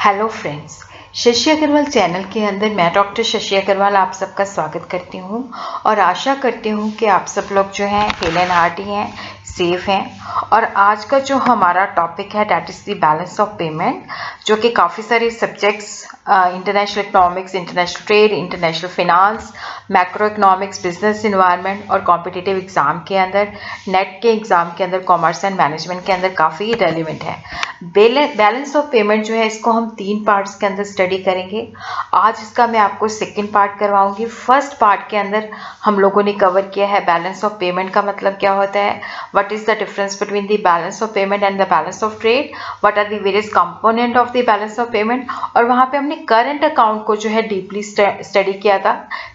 Hello friends, Shashi Agarwal channel के अंदर मैं डॉक्टर शशि अग्रवाल आप सबका स्वागत करती हूँ और आशा करती हूँ कि आप सब लोग जो हैं हेल एंड हार्टी हैं, सेफ हैं। और आज का जो हमारा टॉपिक है that is the balance of payment, जो कि काफ़ी सारे subjects international economics, international trade, international finance, macro economics, business environment और कॉम्पिटिटिव एग्ज़ाम के अंदर, नेट के एग्ज़ाम के अंदर, कॉमर्स एंड मैनेजमेंट के अंदर काफ़ी रेलिवेंट है। बैलेंस ऑफ पेमेंट जो है इसको हम 3 पार्ट्स के अंदर स्टडी करेंगे। आज इसका मैं आपको सेकंड पार्ट करवाऊंगी। फर्स्ट पार्ट के अंदर हम लोगों ने कवर किया है बैलेंस ऑफ पेमेंट का मतलब क्या होता है, what is the difference between the balance of payment and the balance of trade, what are the various component of the balance of payment. और वहाँ पे हमने करंट अकाउंट को जो है डीपली स्टडी किया था।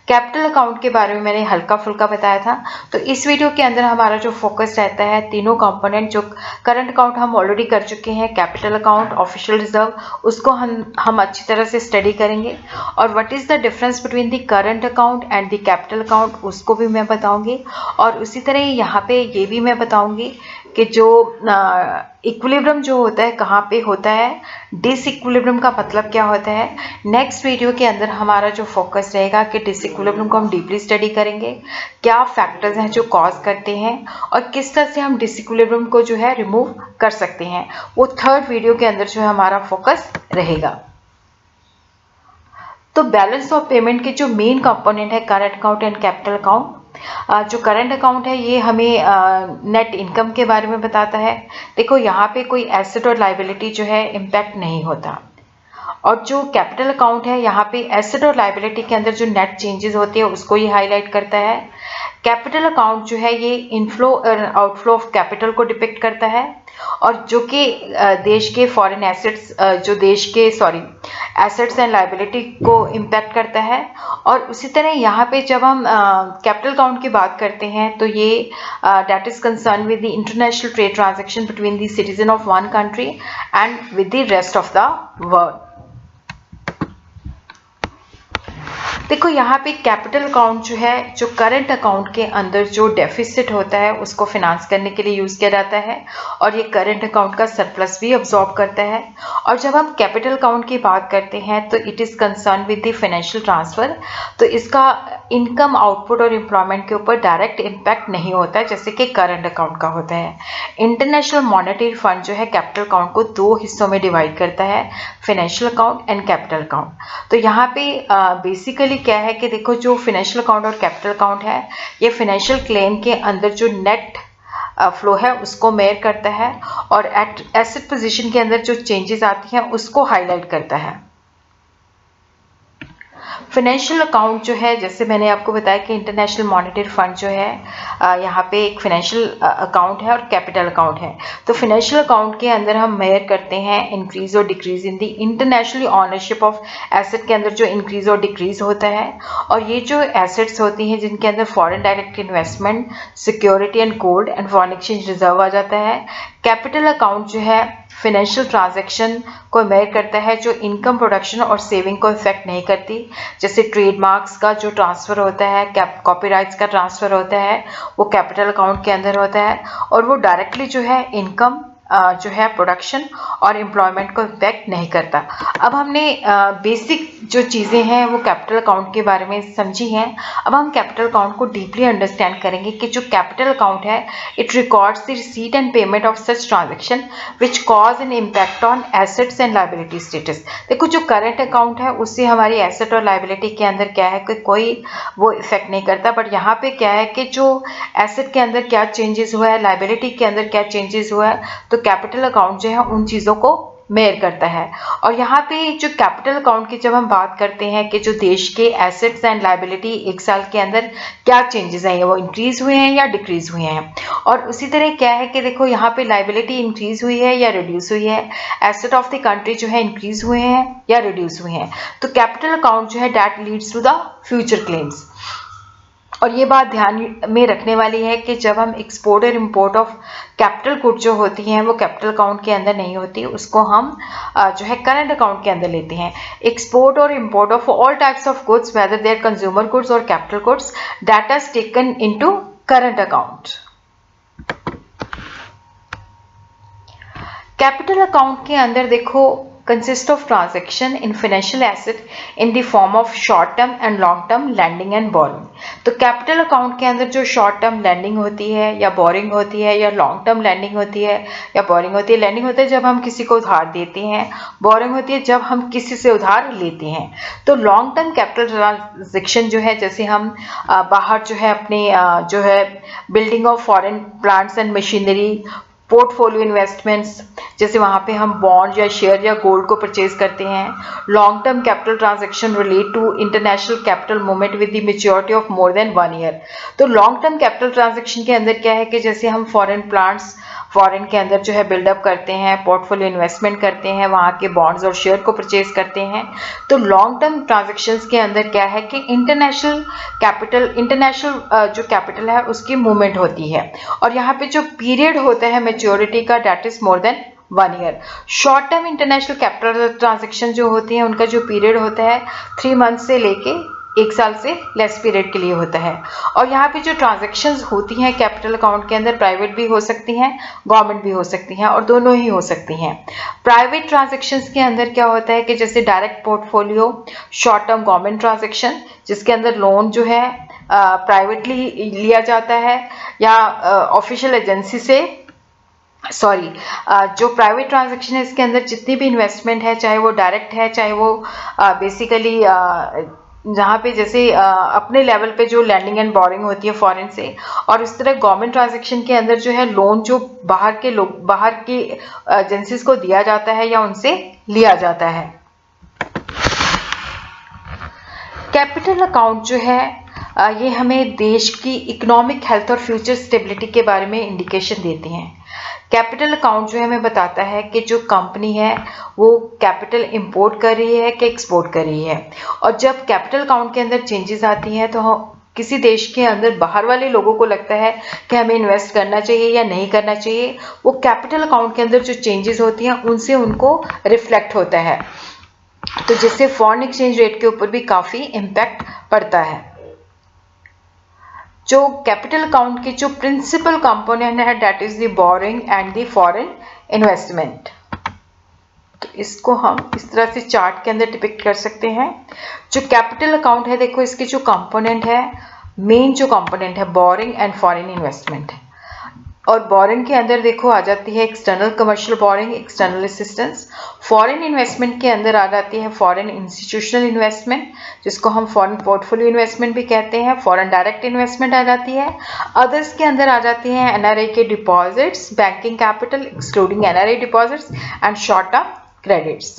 कैपिटल अकाउंट के बारे में मैंने हल्का फुल्का बताया था। तो इस वीडियो के अंदर हमारा जो फोकस रहता है तीनों कंपोनेंट, जो करंट अकाउंट हम ऑलरेडी कर चुके हैं, कैपिटल अकाउंट, ऑफिशियल रिजर्व, उसको हम अच्छी तरह से स्टडी करेंगे। और what is the difference between the current account and the capital account, उसको भी मैं बताऊंगी। और उसी तरह यहाँ पे ये भी मैं बताऊंगी कि जो इक्विलिब्रियम जो होता है कहाँ पे होता है, डिसइक्विलिब्रियम का मतलब क्या होता है। नेक्स्ट वीडियो के अंदर हमारा जो फोकस रहेगा कि डिसइक्विलिब्रियम को हम डीपली स्टडी करेंगे, क्या फैक्टर्स हैं जो कॉज करते हैं और किस तरह से हम डिसइक्विलिब्रियम को जो है रिमूव कर सकते हैं। वो थर्ड वीडियो के अंदर जो है हमारा फोकस रहेगा। तो बैलेंस ऑफ पेमेंट के जो मेन कंपोनेंट है current account and capital account. जो करंट अकाउंट है ये हमें नेट इनकम के बारे में बताता है। देखो यहाँ पे कोई एसेट और लाइबिलिटी जो है इम्पैक्ट नहीं होता। और जो कैपिटल अकाउंट है यहाँ पे एसेट और लाइबिलिटी के अंदर जो नेट चेंजेस होते हैं उसको ये हाईलाइट करता है। कैपिटल अकाउंट जो है ये इनफ्लो और आउटफ्लो ऑफ कैपिटल को डिपिक्ट करता है और जो कि देश के फॉरेन एसेट्स, जो देश के एसेट्स एंड लाइबिलिटी को इम्पैक्ट करता है। और उसी तरह यहाँ पे जब हम कैपिटल अकाउंट की बात करते हैं तो ये debt is concern with the international trade transaction between the citizen of one country and with the rest of the world. देखो यहाँ पे कैपिटल अकाउंट जो है, जो करंट अकाउंट के अंदर जो डेफिसिट होता है उसको फिनांस करने के लिए यूज किया जाता है और ये करंट अकाउंट का सरप्लस भी अब्सॉर्ब करता है। और जब हम कैपिटल अकाउंट की बात करते हैं तो it is concern with the financial transfer. तो इसका इनकम, आउटपुट और एम्प्लॉयमेंट के ऊपर डायरेक्ट इम्पैक्ट नहीं होता है जैसे कि करंट अकाउंट का होता है। इंटरनेशनल मॉनेटरी फंड जो है कैपिटल अकाउंट को 2 हिस्सों में डिवाइड करता है, financial account and capital account. तो यहाँ पे बेसिकली क्या है कि देखो जो फाइनेंशियल अकाउंट और कैपिटल अकाउंट है ये फाइनेंशियल क्लेम के अंदर जो नेट फ्लो है उसको मेयर करता है और एसेट पोजीशन के अंदर जो चेंजेस आती हैं उसको हाईलाइट करता है। फाइनेंशियल अकाउंट जो है, जैसे मैंने आपको बताया कि इंटरनेशनल मॉनेटरी फंड जो है यहाँ पे एक फाइनेंशियल अकाउंट है और कैपिटल अकाउंट है। तो फाइनेंशियल अकाउंट के अंदर हम मेयर करते हैं इंक्रीज और decrease in the internationally ownership of asset के अंदर जो इंक्रीज और डिक्रीज होता है। और ये जो एसेट्स होती हैं जिनके अंदर foreign direct investment, security and gold and foreign exchange reserve आ जाता है। कैपिटल अकाउंट जो है फाइनेंशियल ट्रांजैक्शन को मेयर करता है जो इनकम, प्रोडक्शन और सेविंग को इफेक्ट नहीं करती, जैसे ट्रेडमार्क्स का जो ट्रांसफर होता है, कॉपीराइट्स का ट्रांसफर होता है, वो कैपिटल अकाउंट के अंदर होता है और वो डायरेक्टली जो है इनकम, जो है प्रोडक्शन और एम्प्लॉयमेंट को इम्पैक्ट नहीं करता। अब हमने बेसिक जो चीज़ें हैं वो कैपिटल अकाउंट के बारे में समझी हैं। अब हम कैपिटल अकाउंट को डीपली अंडरस्टैंड करेंगे कि जो कैपिटल अकाउंट है it records the receipt and payment of such transaction which cause an impact on assets and liability status. देखो जो करंट अकाउंट है उससे हमारी एसेट और लाइबिलिटी के अंदर क्या है कि कोई वो इफेक्ट नहीं करता, बट यहाँ पे क्या है कि जो एसेट के अंदर क्या चेंजेस हुआ है, लाइबिलिटी के अंदर क्या चेंजेस हुआ है, तो कैपिटल अकाउंट जो है उन चीज़ों को मेयर करता है। और यहाँ पे जो कैपिटल अकाउंट की जब हम बात करते हैं कि जो देश के एसेट्स एंड लाइबिलिटी एक साल के अंदर क्या चेंजेस हैं, वो इंक्रीज हुए हैं या डिक्रीज हुए हैं। और उसी तरह क्या है कि देखो यहाँ पे लाइबिलिटी इंक्रीज हुई है या रिड्यूस हुई है, एसेट ऑफ द कंट्री जो है इंक्रीज हुए हैं या रिड्यूस हुए हैं। तो कैपिटल अकाउंट जो है that leads to the future claims. और ये बात ध्यान में रखने वाली है कि जब हम एक्सपोर्ट और इम्पोर्ट ऑफ कैपिटल गुड जो होती हैं वो कैपिटल अकाउंट के अंदर नहीं होती, उसको हम जो है करंट अकाउंट के अंदर लेते हैं। एक्सपोर्ट और import of all types of goods whether they're consumer goods और capital goods that is taken into current account. Capital account के अंदर देखो consist of transaction in financial asset in the form of short term and long term lending and borrowing। तो capital account के अंदर जो short term landing होती है या बोरिंग होती है या लॉन्ग टर्म लैंडिंग होती है या बोरिंग होती है। लैंडिंग होता है जब हम किसी को उधार देते हैं, बोरिंग होती है जब हम किसी से उधार लेते हैं। तो लॉन्ग टर्म कैपिटल ट्रांजेक्शन जो है, जैसे हम बाहर जो है अपने जो है building of foreign plants and machinery, portfolio investments, जैसे वहाँ पे हम बॉन्ड या शेयर या गोल्ड को परचेज करते हैं। Long term capital transaction relate to international capital movement with the maturity of more than 1 year. तो लॉन्ग टर्म कैपिटल ट्रांजैक्शन के अंदर क्या है कि जैसे हम फॉरेन प्लांट्स फॉरेन के अंदर जो है बिल्डअप करते हैं, पोर्टफोलियो इन्वेस्टमेंट करते हैं, वहाँ के बॉन्ड्स और शेयर को परचेज करते हैं। तो लॉन्ग टर्म ट्रांजैक्शंस के अंदर क्या है कि इंटरनेशनल जो कैपिटल है उसकी मूवमेंट होती है, और यहाँ पे जो पीरियड होता है मैच्योरिटी का, that is more than 1 year. Short term international capital transaction जो होती है उनका जो पीरियड होता है 3 मंथ से लेके 1 साल से लेस पीरियड के लिए होता है। और यहाँ पे जो ट्रांजैक्शंस होती हैं कैपिटल अकाउंट के अंदर, प्राइवेट भी हो सकती हैं, गवर्नमेंट भी हो सकती हैं, और दोनों ही हो सकती हैं। प्राइवेट ट्रांजैक्शंस के अंदर क्या होता है कि जैसे direct portfolio, short term government transaction, जिसके अंदर लोन जो है प्राइवेटली लिया जाता है या ऑफिशियल एजेंसी से, जो प्राइवेट ट्रांजैक्शन है इसके अंदर जितनी भी इन्वेस्टमेंट है, चाहे वो डायरेक्ट है, चाहे वो बेसिकली जहाँ पे जैसे अपने लेवल पे जो लैंडिंग एंड बोरिंग होती है फॉरेन से, और इस तरह गवर्नमेंट ट्रांजैक्शन के अंदर जो है लोन जो बाहर के एजेंसीज को दिया जाता है या उनसे लिया जाता है। कैपिटल अकाउंट जो है ये हमें देश की इकोनॉमिक हेल्थ और फ्यूचर स्टेबिलिटी के बारे में इंडिकेशन देते हैं। कैपिटल अकाउंट जो है हमें बताता है कि जो कंपनी है वो कैपिटल इंपोर्ट कर रही है कि एक्सपोर्ट कर रही है। और जब कैपिटल अकाउंट के अंदर चेंजेस आती हैं तो किसी देश के अंदर बाहर वाले लोगों को लगता है कि हमें इन्वेस्ट करना चाहिए या नहीं करना चाहिए, वो कैपिटल अकाउंट के अंदर जो चेंजेस होती हैं उनसे उनको रिफ्लेक्ट होता है। तो जिससे फॉरेन एक्सचेंज रेट के ऊपर भी काफ़ी इम्पैक्ट पड़ता है। जो कैपिटल अकाउंट के जो प्रिंसिपल कंपोनेंट है that is the boring and the foreign investment. तो इसको हम इस तरह से चार्ट के अंदर डिपिक्ट कर सकते हैं। जो कैपिटल अकाउंट है, देखो इसके जो कंपोनेंट है, मेन जो कंपोनेंट है बोरिंग एंड फॉरेन इन्वेस्टमेंट है। और बोरिंग के अंदर देखो आ जाती है external commercial boring, external assistance. Foreign investment के अंदर आ जाती है फॉरेन इंस्टीट्यूशनल इन्वेस्टमेंट, जिसको हम फॉरेन पोर्टफोलियो इन्वेस्टमेंट भी कहते हैं। फॉरेन डायरेक्ट इन्वेस्टमेंट आ जाती है। अदर्स के अंदर आ जाती हैं एनआरआई के deposits, banking capital excluding NRI deposits and short term credits.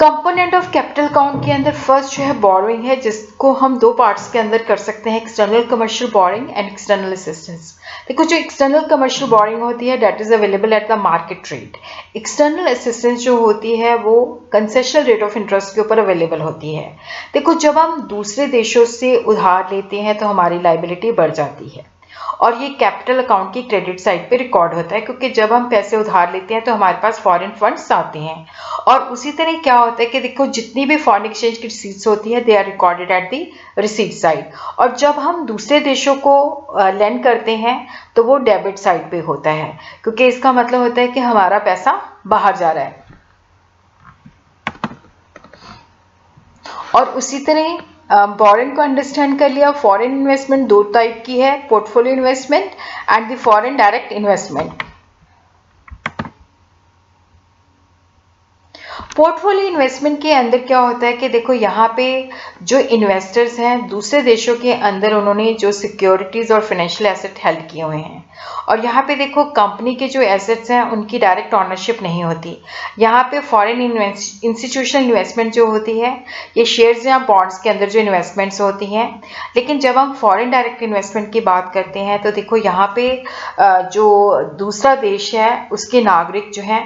Component of capital account के अंदर फर्स्ट जो है बोरोइंग है, जिसको हम 2 पार्ट्स के अंदर कर सकते हैं, external commercial borrowing and external assistance. देखो जो एक्सटर्नल कमर्शियल बोरोइंग होती है that is available at the market rate. External assistance जो होती है वो कंसेशनल रेट ऑफ इंटरेस्ट के ऊपर अवेलेबल होती है। देखो जब हम दूसरे देशों से उधार लेते हैं तो हमारी लाइबिलिटी बढ़ जाती है, और ये कैपिटल अकाउंट की क्रेडिट साइड पे रिकॉर्ड होता है, क्योंकि जब हम पैसे उधार लेते हैं तो हमारे पास फॉरेन फंड्स आते हैं। और उसी तरह क्या होता है कि देखो जितनी भी फॉरेन एक्सचेंज की रिसीट्स होती है they are recorded at the receipt side, और जब हम दूसरे देशों को लेंड करते हैं तो वो डेबिट साइड पे होता है, क्योंकि इसका मतलब होता है कि हमारा पैसा बाहर जा रहा है। और उसी तरह बोरिंग को अंडरस्टैंड कर लिया। फॉरेन इन्वेस्टमेंट 2 टाइप की है, portfolio investment and the foreign direct investment. Portfolio investment के अंदर क्या होता है कि देखो यहाँ पे जो इन्वेस्टर्स हैं दूसरे देशों के अंदर उन्होंने जो सिक्योरिटीज और फाइनेंशियल एसेट हेल्ड किए हुए हैं, और यहाँ पे देखो कंपनी के जो एसेट्स हैं उनकी डायरेक्ट ऑनरशिप नहीं होती। यहाँ पे फॉरेन इंस्टीट्यूशनल इन्वेस्टमेंट जो होती है ये शेयर्स या बॉन्ड्स के अंदर जो इन्वेस्टमेंट्स होती हैं। लेकिन जब हम फॉरेन डायरेक्ट इन्वेस्टमेंट की बात करते हैं तो देखो यहाँ पे जो दूसरा देश है उसके नागरिक जो हैं,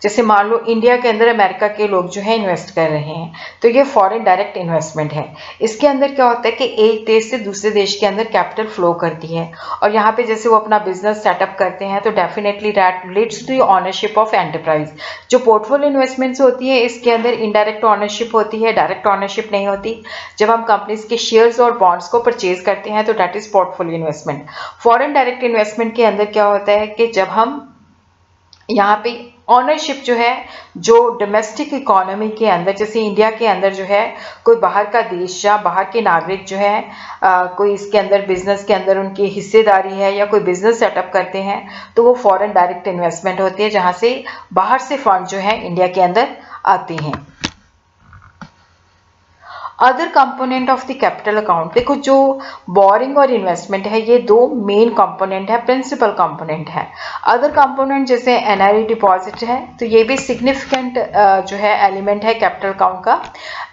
जैसे मान लो इंडिया के अंदर अमेरिका के लोग जो है इन्वेस्ट कर रहे हैं। तो ये फॉरेन डायरेक्ट इन्वेस्टमेंट है। इसके अंदर क्या होता है कि एक देश से दूसरे देश के अंदर कैपिटल फ्लो करती है और यहाँ पे जैसे वो अपना बिजनेस सेटअप करते हैं तो definitely that relates to ownership of enterprise. जो पोर्टफोलियो इन्वेस्टमेंट्स होती है इसके अंदर इनडायरेक्ट ऑनरशिप होती है, डायरेक्ट ऑनरशिप नहीं होती। जब हम कंपनीज के शेयर्स और बॉन्ड्स को परचेज करते हैं तो that is portfolio investment. Foreign direct investment के अंदर क्या होता है कि जब हम यहाँ पे ऑनरशिप जो है जो डोमेस्टिक इकोनॉमी के अंदर, जैसे इंडिया के अंदर जो है कोई बाहर का देश या बाहर के नागरिक जो है कोई इसके अंदर बिजनेस के अंदर उनकी हिस्सेदारी है या कोई बिजनेस सेटअप करते हैं तो वो फॉरेन डायरेक्ट इन्वेस्टमेंट होती है जहाँ से बाहर से फंड जो है इंडिया के अंदर आते हैं। Other component of the capital account, देखो जो बोरिंग और इन्वेस्टमेंट है ये दो मेन कंपोनेंट है, प्रिंसिपल कंपोनेंट है। अदर कंपोनेंट जैसे एनआरई डिपॉजिट है तो ये भी सिग्निफिकेंट जो है एलिमेंट है कैपिटल अकाउंट का।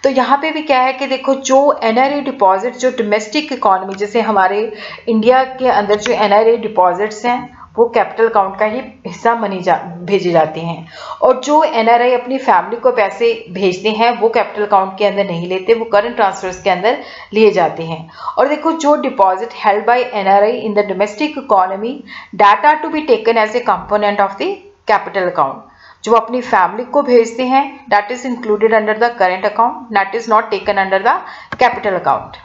तो यहाँ पे भी क्या है कि देखो जो एनआरई डिपॉजिट जो डोमेस्टिक इकोनॉमी, जैसे हमारे इंडिया के अंदर जो एनआरई डिपॉजिट्स हैं वो कैपिटल अकाउंट का ही हिस्सा भेजे जाते हैं और जो एनआरआई अपनी फैमिली को पैसे भेजते हैं वो कैपिटल अकाउंट के अंदर नहीं लेते, वो करंट ट्रांसफर्स के अंदर लिए जाते हैं। और देखो जो deposit held by NRI in the domestic economy that are to be taken as a component of the capital account, जो अपनी फैमिली को भेजते हैं that is included under the current account, that is not taken under the capital account.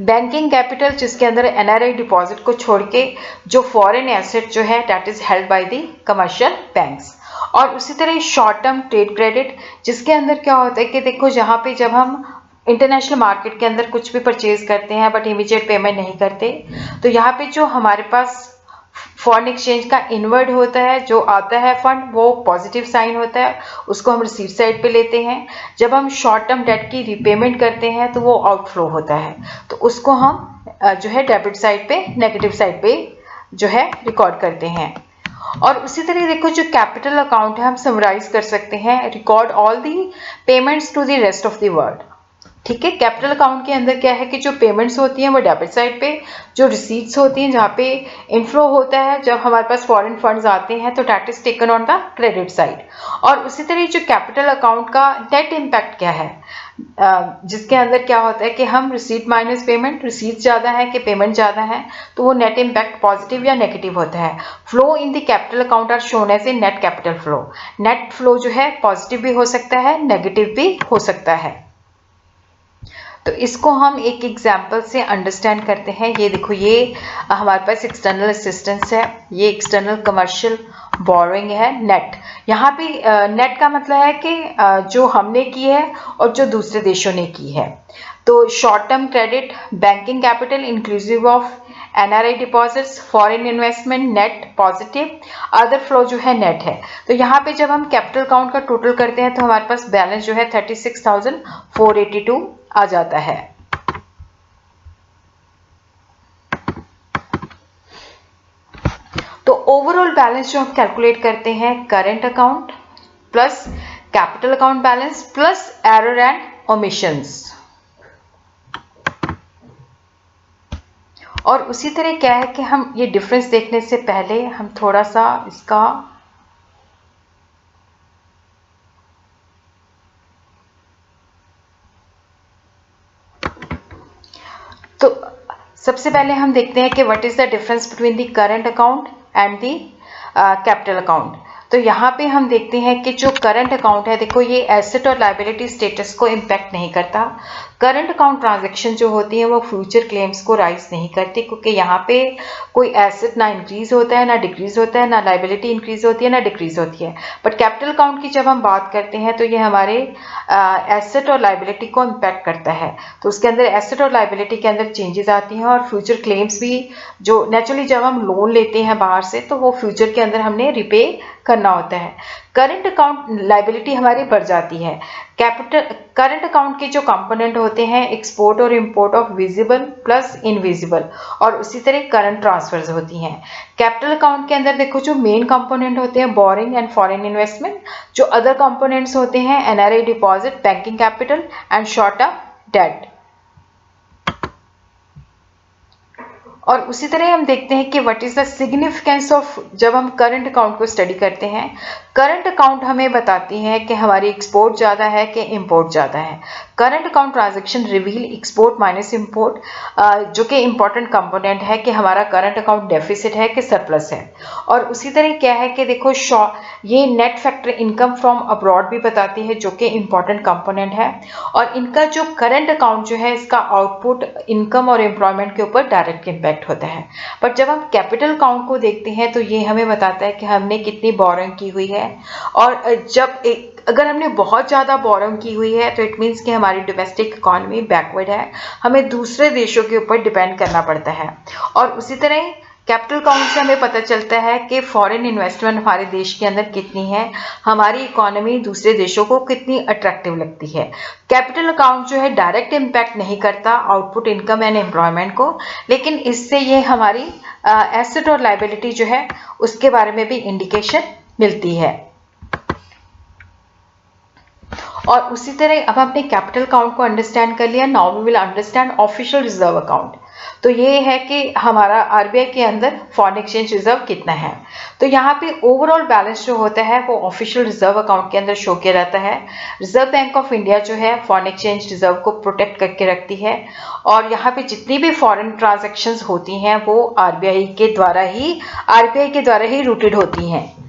Banking capital जिसके अंदर NRI deposit को छोड़ के जो फॉरेन एसेट जो है that is held by the commercial banks. और उसी तरह शॉर्ट टर्म ट्रेड क्रेडिट जिसके अंदर क्या होता है कि देखो जहाँ पे जब हम इंटरनेशनल मार्केट के अंदर कुछ भी परचेज करते हैं बट इमीडिएट पेमेंट नहीं करते तो यहाँ पे जो हमारे पास फॉरेन एक्सचेंज का इनवर्ड होता है, जो आता है फंड वो पॉजिटिव साइन होता है, उसको हम रिसीट साइड पे लेते हैं। जब हम शॉर्ट टर्म डेट की रीपेमेंट करते हैं तो वो आउटफ्लो होता है, तो उसको हम जो है डेबिट साइड पे, नेगेटिव साइड पे जो है रिकॉर्ड करते हैं। और उसी तरह देखो जो कैपिटल अकाउंट है हम समराइज कर सकते हैं, record all the payments to the rest of the world. ठीक है, कैपिटल अकाउंट के अंदर क्या है कि जो पेमेंट्स होती हैं वो डेबिट साइड पे, जो रिसीट्स होती हैं जहाँ पे इनफ्लो होता है जब हमारे पास फॉरेन फंड्स आते हैं तो that is taken on the credit side. और उसी तरह जो कैपिटल अकाउंट का नेट इम्पैक्ट क्या है, जिसके अंदर क्या होता है कि हम रिसीट माइनस पेमेंट, रिसीट ज़्यादा है कि पेमेंट ज़्यादा है तो वो नेट इम्पैक्ट पॉजिटिव या नेगेटिव होता है। Flow in the capital account are shown as a net capital flow. Net flow जो है पॉजिटिव भी हो सकता है, नेगेटिव भी हो सकता है। तो इसको हम एक एग्जाम्पल से अंडरस्टैंड करते हैं। ये देखो ये हमारे पास एक्सटर्नल असिस्टेंस है, ये एक्सटर्नल कमर्शियल बोरोइंग है नेट। यहाँ पे नेट का मतलब है कि जो हमने की है और जो दूसरे देशों ने की है। तो short term credit, banking capital inclusive of NRI deposits, foreign investment net positive, other flow जो है नेट है। तो यहाँ पे जब हम कैपिटल अकाउंट का टोटल करते हैं तो हमारे पास बैलेंस जो है 36,482 आ जाता है। तो ओवरऑल बैलेंस जो हम कैलकुलेट करते हैं current account plus capital account balance plus error and omissions. और उसी तरह क्या है कि हम ये डिफरेंस देखने से पहले हम थोड़ा सा इसका तो सबसे पहले हम देखते हैं कि what is the difference between the current account and the capital account. तो यहाँ पे हम देखते हैं कि जो करंट अकाउंट है देखो ये एसेट और लायबिलिटी स्टेटस को इम्पैक्ट नहीं करता। करंट अकाउंट ट्रांजैक्शन जो होती है वो फ्यूचर क्लेम्स को राइज नहीं करती, क्योंकि यहाँ पे कोई एसेट ना इंक्रीज होता है ना डिक्रीज होता है, ना लायबिलिटी इंक्रीज होती है ना डिक्रीज होती है। बट कैपिटल अकाउंट की जब हम बात करते हैं तो ये हमारे एसेट और लायबिलिटी को इम्पैक्ट करता है। तो उसके अंदर एसेट और लायबिलिटी के अंदर चेंजेस आती हैं और फ्यूचर क्लेम्स भी, जो नेचुरली जब हम लोन लेते हैं बाहर से तो वो फ्यूचर के अंदर हमने रिपे करना होता है। करंट अकाउंट लायबिलिटी हमारी बढ़ जाती है। कैपिटल करंट अकाउंट के जो कंपोनेंट होते हैं एक्सपोर्ट और import of visible plus invisible, और उसी तरह करंट ट्रांसफर्स होती हैं। कैपिटल अकाउंट के अंदर देखो जो मेन कंपोनेंट होते हैं बोरिंग एंड फॉरेन इन्वेस्टमेंट, जो अदर कंपोनेंट्स होते हैं NRI deposit, banking capital and short term debt. और उसी तरह हम देखते हैं कि what is the significance of, जब हम करंट अकाउंट को स्टडी करते हैं, करंट अकाउंट हमें बताती है कि हमारी एक्सपोर्ट ज़्यादा है कि इंपोर्ट ज़्यादा है। Current account transaction reveal export minus import, जो कि इंपॉर्टेंट कंपोनेंट है कि हमारा करंट अकाउंट डेफिसिट है कि सरप्लस है। और उसी तरह क्या है कि देखो ये net factor income from abroad भी बताती है, जो कि इंपॉर्टेंट कंपोनेंट है। और इनका जो करंट अकाउंट जो है, इसका आउटपुट इनकम और एम्प्लॉयमेंट के ऊपर डायरेक्ट इम्पैक्ट होता है। बट जब हम कैपिटल अकाउंट को देखते हैं तो ये हमें बताता है कि हमने कितनी बोरोइंग की हुई है। और अगर हमने बहुत ज़्यादा बोरोइंग की हुई है तो इट मीन्स कि हमारी डोमेस्टिक इकॉनमी बैकवर्ड है, हमें दूसरे देशों के ऊपर डिपेंड करना पड़ता है। और उसी तरह कैपिटल अकाउंट से हमें पता चलता है कि फॉरेन इन्वेस्टमेंट हमारे देश के अंदर कितनी है, हमारी इकोनॉमी दूसरे देशों को कितनी अट्रैक्टिव लगती है। कैपिटल अकाउंट जो है डायरेक्ट इम्पैक्ट नहीं करता आउटपुट इनकम एंड एम्प्लॉयमेंट को, लेकिन इससे ये हमारी एसेट और लायबिलिटी जो है उसके बारे में भी इंडिकेशन मिलती है। और उसी तरह अब हमने कैपिटल अकाउंट को अंडरस्टैंड कर लिया, now we will understand official reserve account. तो ये है कि हमारा आरबीआई के अंदर फॉरेन एक्सचेंज रिजर्व कितना है। तो यहाँ पे ओवरऑल बैलेंस जो होता है वो ऑफिशियल रिजर्व अकाउंट के अंदर शो किया रहता है। रिजर्व बैंक ऑफ इंडिया जो है फॉरेन एक्सचेंज रिजर्व को प्रोटेक्ट करके रखती है, और यहाँ पे जितनी भी फॉरेन ट्रांजेक्शन्स होती हैं वो आरबीआई के द्वारा ही रूटेड होती हैं।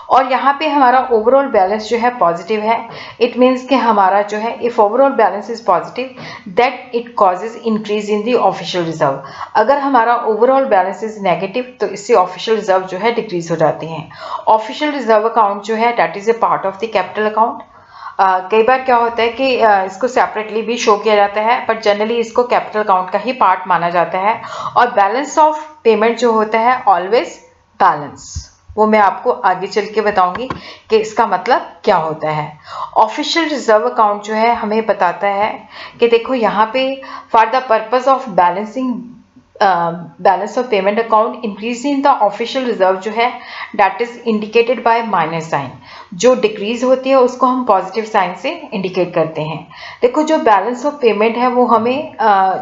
और यहाँ पे हमारा ओवरऑल बैलेंस जो है पॉजिटिव है। इट मीन्स कि हमारा जो है, if overall balance is positive that it causes increase in the official reserve. अगर हमारा ओवरऑल बैलेंस इज नेगेटिव तो इससे ऑफिशियल रिजर्व जो है डिक्रीज हो जाती हैं। ऑफिशियल रिजर्व अकाउंट जो है that is a part of the capital account. कई बार क्या होता है कि इसको सेपरेटली भी शो किया जाता है, बट जनरली इसको कैपिटल अकाउंट का ही पार्ट माना जाता है। और बैलेंस ऑफ पेमेंट जो होता है ऑलवेज बैलेंस, वो मैं आपको आगे चल के बताऊंगी कि इसका मतलब क्या होता है। ऑफिशियल रिजर्व अकाउंट जो है हमें बताता है कि देखो यहाँ पे for the purpose of balancing balance of payment account increase in the official reserve जो है that is indicated by minus sign. जो डिक्रीज होती है उसको हम पॉजिटिव साइन से इंडिकेट करते हैं। देखो जो बैलेंस ऑफ पेमेंट है वो हमें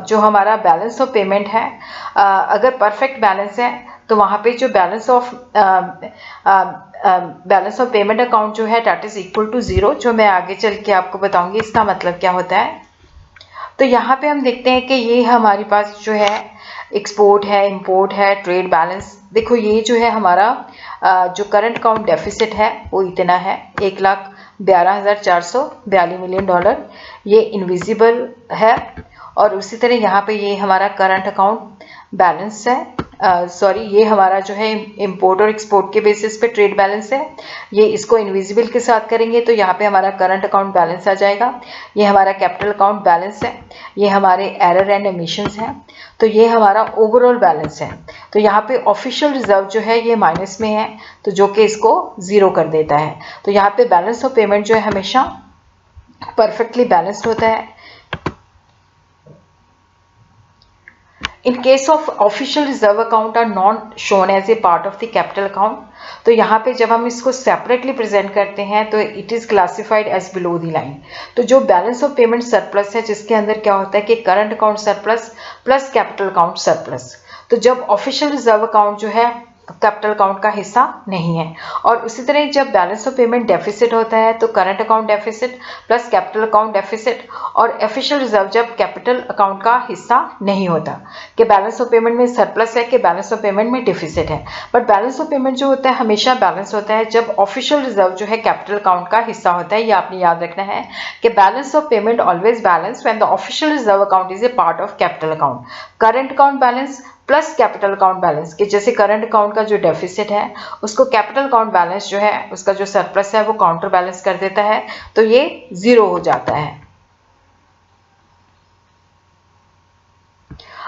जो हमारा बैलेंस ऑफ पेमेंट है, अगर परफेक्ट बैलेंस है तो वहाँ पे जो बैलेंस ऑफ पेमेंट अकाउंट जो है दैट इज इक्वल टू 0, जो मैं आगे चल के आपको बताऊंगी इसका मतलब क्या होता है। तो यहाँ पे हम देखते हैं कि ये हमारे पास जो है एक्सपोर्ट है, इंपोर्ट है, ट्रेड बैलेंस। देखो ये जो है हमारा जो करंट अकाउंट डेफिसिट है वो इतना है, 1,12,442 मिलियन डॉलर। ये इनविजिबल है। और उसी तरह यहाँ पे ये हमारा करंट अकाउंट बैलेंस है, ये हमारा जो है इंपोर्ट और एक्सपोर्ट के बेसिस पे ट्रेड बैलेंस है। ये इसको इनविजिबल के साथ करेंगे तो यहाँ पे हमारा करंट अकाउंट बैलेंस आ जाएगा। ये हमारा कैपिटल अकाउंट बैलेंस है, ये हमारे एरर एंड एमिशंस हैं, तो ये हमारा ओवरऑल बैलेंस है। तो यहाँ पे ऑफिशियल रिजर्व जो है ये माइनस में है, तो जो कि इसको 0 कर देता है। तो यहाँ पे बैलेंस ऑफ पेमेंट जो है हमेशा परफेक्टली बैलेंस्ड होता है। In case of official reserve account are not shown as a part of the capital account, तो यहाँ पे जब हम इसको सेपरेटली प्रेजेंट करते हैं तो it is classified as below the line. तो जो बैलेंस ऑफ पेमेंट सरप्लस है जिसके अंदर क्या होता है कि current account surplus plus capital account surplus, तो जब ऑफिशियल रिजर्व अकाउंट जो है कैपिटल अकाउंट का हिस्सा नहीं है। और उसी तरह जब बैलेंस ऑफ पेमेंट डेफिसिट होता है तो current account deficit plus capital account deficit, और ऑफिशियल रिजर्व जब कैपिटल अकाउंट का हिस्सा नहीं होता, कि बैलेंस ऑफ पेमेंट में सरप्लस है कि बैलेंस ऑफ पेमेंट में डेफिसिट है। बट बैलेंस ऑफ पेमेंट जो होता है हमेशा बैलेंस होता है जब ऑफिशियल रिजर्व जो है कैपिटल अकाउंट का हिस्सा होता है। ये आपने याद रखना है कि balance of payment always balance when the official reserve account is a part of capital account. Current account balance plus capital account balance, के जैसे करंट अकाउंट का जो डेफिसिट है उसको कैपिटल अकाउंट बैलेंस जो है उसका जो सरप्लस है वो काउंटर बैलेंस कर देता है, तो ये 0 हो जाता है।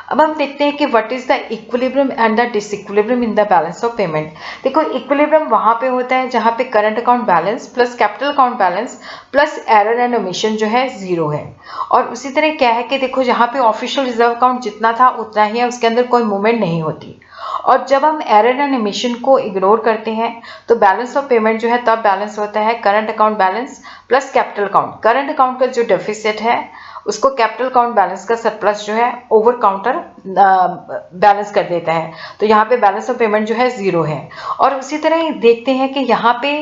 अब हम देखते हैं कि what is the equilibrium and the disequilibrium in the balance of payment. देखो इक्विलिब्रियम वहां पे होता है जहां पे current account balance plus capital account balance plus error and omission जो है 0 है। और उसी तरह क्या है कि देखो जहां पे ऑफिशियल रिजर्व अकाउंट जितना था उतना ही है, उसके अंदर कोई मूवमेंट नहीं होती। और जब हम एरर एंड ओमिशन को इग्नोर करते हैं तो बैलेंस ऑफ पेमेंट जो है तब बैलेंस होता है current account balance plus capital account. Current account का जो डेफिसिट है उसको कैपिटल अकाउंट बैलेंस का सरप्लस जो है ओवर काउंटर बैलेंस कर देता है। तो यहाँ पे बैलेंस ऑफ पेमेंट जो है 0 है। और उसी तरह देखते हैं कि यहाँ पे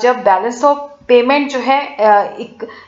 जब बैलेंस ऑफ पेमेंट जो है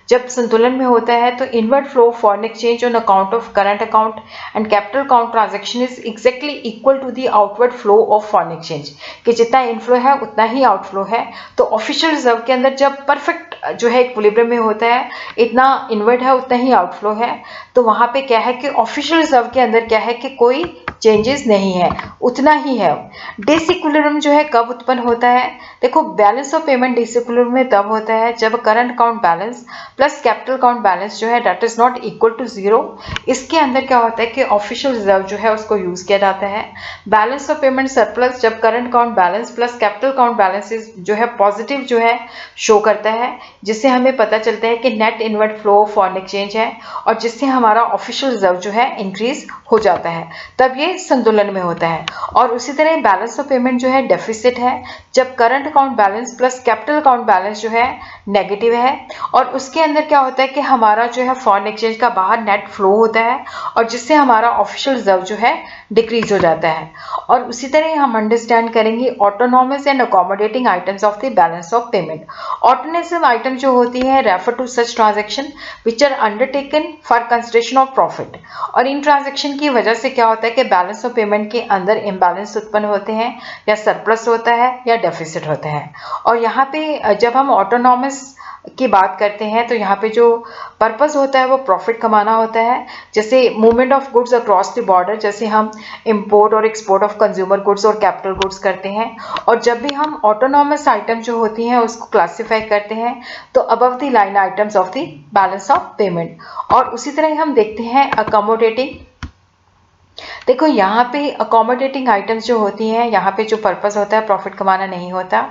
जब संतुलन में होता है तो inward flow foreign exchange on account of current account and capital account transaction is exactly equal to the outward flow of foreign exchange, कि जितना इनफ्लो है उतना ही आउटफ्लो है। तो ऑफिशियल रिजर्व के अंदर जब परफेक्ट जो है इक्विलिब्रियम में होता है, इतना इनवर्ड है उतना ही आउटफ्लो है, तो वहां पे क्या है कि ऑफिशियल रिजर्व के अंदर क्या है कि कोई चेंजेस नहीं है, उतना ही है। डिसइक्विलिब्रियम जो है कब उत्पन्न होता है? देखो, बैलेंस ऑफ पेमेंट डिसइक्विलिब्रियम में तब होता है जब current account balance plus capital account balance जो है that is not equal to 0। इसके अंदर क्या होता है कि ऑफिशियल रिजर्व जो है उसको यूज किया जाता है। बैलेंस ऑफ पेमेंट सरप्लस जब current account balance plus capital account balance जो है पॉजिटिव जो है शो करता है, जिससे हमें पता चलता है कि net inward flow of foreign exchange है और जिससे हमारा ऑफिशियल रिजर्व जो है इंक्रीज हो जाता है, तब ये संतुलन में होता है। और उसी तरह बैलेंस ऑफ पेमेंट जो है डेफिसिट है जब current account balance plus capital account balance जो है नेगेटिव है, और उसके अंदर क्या होता है कि हमारा जो है फॉरेन एक्सचेंज का बाहर नेट फ्लो होता है और जिससे हमारा ऑफिशियल रिजर्व जो है डिक्रीज हो जाता है। और उसी तरह हम अंडरस्टैंड करेंगे autonomous and accommodating items of the balance of payment. Autonomous item जो होती है refer to such transaction which are undertaken for consideration of profit. और इन ट्रांजैक्शन की वजह से क्या होता है कि बैलेंस ऑफ पेमेंट के अंदर इम्बैलेंस उत्पन्न होते हैं, या सरप्लस होता है या डेफिसिट होता है। और यहाँ पे जब हम ऑटोनॉमस की बात करते हैं तो यहाँ पे जो पर्पस होता है वो प्रॉफिट कमाना होता है, जैसे movement of goods across the border, जैसे हम इंपोर्ट और एक्सपोर्ट ऑफ कंज्यूमर गुड्स और कैपिटल गुड्स करते हैं। और जब भी हम ऑटोनॉमस आइटम जो होती हैं उसको क्लासिफाई करते हैं तो above the line items of the balance of payment. और उसी तरह हम देखते हैं अकोमोडेटिंग। देखो, यहाँ पे अकोमोडेटिंग आइटम्स जो होती हैं, यहाँ पे जो पर्पस होता है प्रॉफिट कमाना नहीं होता।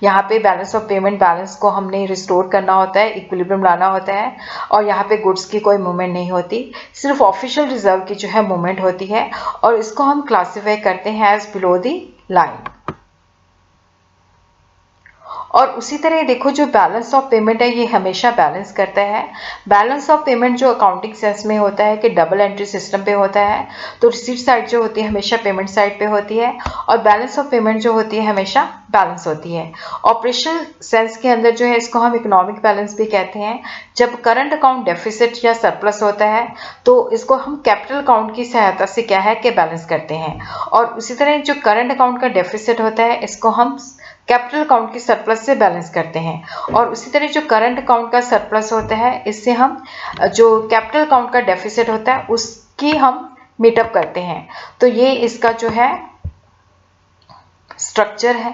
यहाँ पे बैलेंस ऑफ पेमेंट बैलेंस को हमने रिस्टोर करना होता है, इक्विलिब्रियम लाना होता है, और यहाँ पे गुड्स की कोई मूवमेंट नहीं होती, सिर्फ ऑफिशियल रिजर्व की जो है मूवमेंट होती है। और इसको हम क्लासीफाई करते हैं एज बिलो दी लाइन। और उसी तरह देखो, जो बैलेंस ऑफ पेमेंट है ये हमेशा बैलेंस करता है। बैलेंस ऑफ पेमेंट जो अकाउंटिंग सेंस में होता है कि डबल एंट्री सिस्टम पे होता है, तो रिसीट साइड जो होती है हमेशा पेमेंट साइड पे होती है, और बैलेंस ऑफ पेमेंट जो होती है हमेशा बैलेंस होती है। ऑपरेशनल सेंस के अंदर जो है इसको हम इकोनॉमिक बैलेंस भी कहते हैं। जब करंट अकाउंट डेफिसिट या सरप्लस होता है तो इसको हम कैपिटल अकाउंट की सहायता से क्या है कि बैलेंस करते हैं। और उसी तरह जो करंट अकाउंट का डेफिसिट होता है इसको हम कैपिटल अकाउंट की सरप्लस से बैलेंस करते हैं। और उसी तरह जो करंट अकाउंट का सरप्लस होता है इससे हम जो कैपिटल अकाउंट का डेफिसिट होता है उसकी हम मीटअप करते हैं। तो ये इसका जो है स्ट्रक्चर है,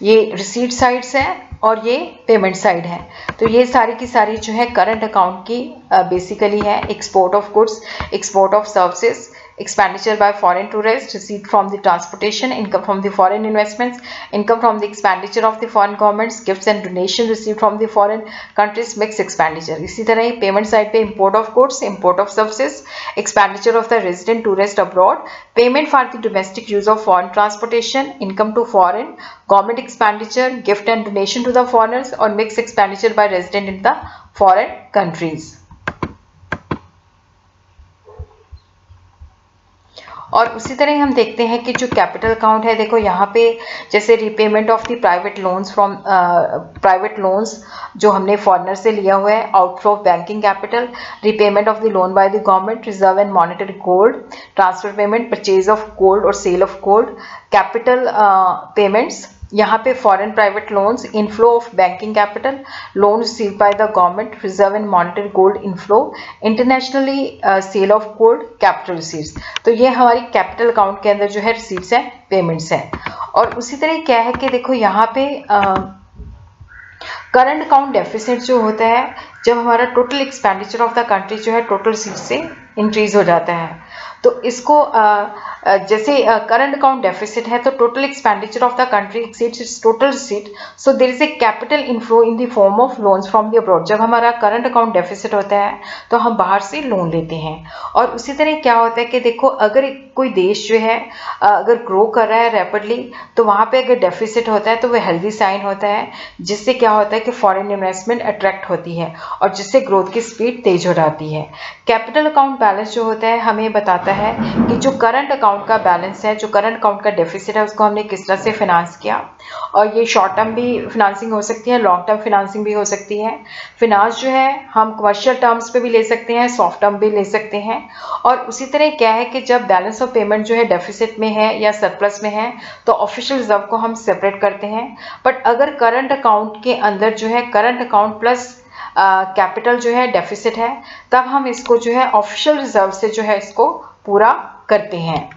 ये रिसीट साइड्स है और ये पेमेंट साइड है। तो ये सारी की सारी जो है करंट अकाउंट की बेसिकली है export of goods, export of services, expenditure by foreign tourists, receipt from the transportation, income from the foreign investments, income from the expenditure of the foreign governments, gifts and donation received from the foreign countries, mixed expenditure। इसी तरह payment side पे import of goods, import of services, expenditure of the resident tourist abroad, payment for the domestic use of foreign transportation, income to foreign government expenditure, gift and donation to the foreigners, or mixed expenditure by resident in the foreign countries। और उसी तरह हम देखते हैं कि जो capital account है, देखो यहाँ पे जैसे repayment of the private loans from private loans जो हमने फॉरेनर से लिया हुआ है, outflow of banking capital, repayment of the loan by the government, reserve and monetary gold, transfer payment, purchase of gold और sale of gold, capital payments, यहाँ पे foreign private loans, inflow of banking capital, loan received by the government, reserve and monetary gold inflow, internationally sale of gold, capital receipts. तो ये हमारी capital account के अंदर जो है रिसीट्स है, पेमेंट्स है। और उसी तरह क्या है कि देखो यहाँ पे करंट अकाउंट डेफिसिट जो होता है जब हमारा total expenditure of the country जो है टोटल रिसीट से इंक्रीज हो जाता है, तो इसको जैसे करंट अकाउंट डेफिसिट है तो total expenditure of the country exceeds its total receipt, so there is a capital inflow in the form of loans from the abroad. जब हमारा करंट अकाउंट डेफिसिट होता है तो हम बाहर से लोन लेते हैं। और उसी तरह क्या होता है कि देखो, अगर कोई देश जो है अगर ग्रो कर रहा है रैपिडली, तो वहाँ पे अगर डेफिसिट होता है तो वह हेल्दी साइन होता है, जिससे क्या होता है कि फॉरेन इन्वेस्टमेंट अट्रैक्ट होती है और जिससे ग्रोथ की स्पीड तेज हो जाती है। कैपिटल अकाउंट बैलेंस जो होता है हमें बताता है कि जो करंट अकाउंट का बैलेंस है, जो करंट अकाउंट का डेफिसिट है, उसको हमने किस तरह से फिनांस किया। और ये शॉर्ट टर्म भी फिनांसिंग हो सकती है, लॉन्ग टर्म फिनांसिंग भी हो सकती है। फिनांस जो है हम कमर्शियल टर्म्स पे भी ले सकते हैं, सॉफ्ट टर्म भी ले सकते हैं। और उसी तरह क्या है कि जब बैलेंस ऑफ पेमेंट जो है डेफिसिट में है या सरप्लस में है तो ऑफिशियल रिजर्व को हम सेपरेट करते हैं। बट अगर करंट अकाउंट के अंदर जो है करंट अकाउंट प्लस कैपिटल जो है डेफिसिट है, तब हम इसको जो है ऑफिशियल रिजर्व से जो है इसको पूरा करते हैं।